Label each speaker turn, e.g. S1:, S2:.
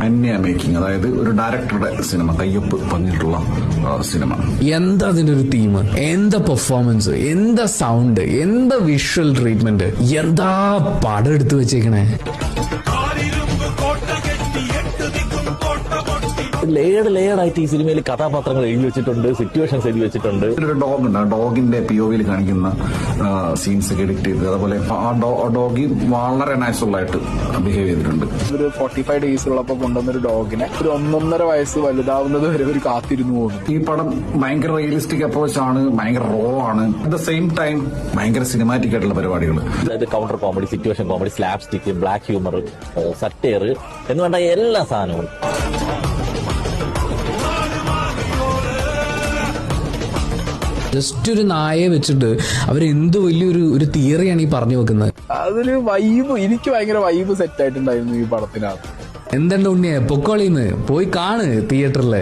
S1: അന്യ മേക്കിംഗ്, അതായത് ഒരു ഡയറക്ടറുടെ സിനിമ, കയ്യൊപ്പ് പങ്കിട്ടുള്ള സിനിമ.
S2: എന്താ അതിന്റെ ഒരു തീം, എന്താ പെർഫോമൻസ്, എന്താ സൗണ്ട്, എന്താ വിഷ്വൽ ട്രീറ്റ്മെന്റ്, എന്താ പടം എടുത്തു വെച്ചേക്കണേ.
S3: ലെയർഡായിട്ട് ഈ സിനിമയിൽ കഥാപാത്രങ്ങൾ എഴുതി വെച്ചിട്ടുണ്ട്, സിറ്റുവേഷൻസ് എഴുതി വെച്ചിട്ടുണ്ട്.
S1: ഒരു ഡോഗ് ഉണ്ട്, ആ ഡോഗിന്റെ POV കാണിക്കുന്ന സീൻസ് ഒക്കെ എഡിറ്റ് ചെയ്ത്, അതുപോലെ ആ ഡോഗി വളരെ നാച്ചുറൽ ആയിട്ട് ബിഹേവ് ചെയ്തിട്ടുണ്ട്.
S4: ഒരു 45 days ഉള്ളപ്പോൾ കൊണ്ടുവന്നൊരു ഡോഗിനെ ഒരു 1.5 വയസ്സ് വലുതാവുന്നത് വരെ ഒരു കാത്തിരുന്നു പോകുന്നു.
S1: ഈ പടം ഭയങ്കര റിയലിസ്റ്റിക് അപ്രോച്ച് ആണ്, ഭയങ്കര റോ ആണ്, അറ്റ് ദ സെയിം ടൈം ഭയങ്കര സിനിമാറ്റിക് ആയിട്ടുള്ള പരിപാടികൾ.
S3: അതായത് counter comedy, situation comedy, slab stick, black humour, satire എന്ന് വേണ്ട എല്ലാ സാധനങ്ങളും.
S2: ജസ്റ്റ് ഒരു നായയെ വെച്ചിട്ട് അവരെന്ത് വലിയൊരു തിയറിയാണ് ഈ പറഞ്ഞു വെക്കുന്നത്.
S4: അതില് വൈബ്, എനിക്ക് ഭയങ്കര വൈബ് സെറ്റ് ആയിട്ടുണ്ടായിരുന്നു ഈ പടത്തിനകത്ത്.
S2: എന്തെന്റെ ഉണ്ണിയെ പൊക്കോളിന്ന് പോയി കാണ് തിയേറ്ററില്.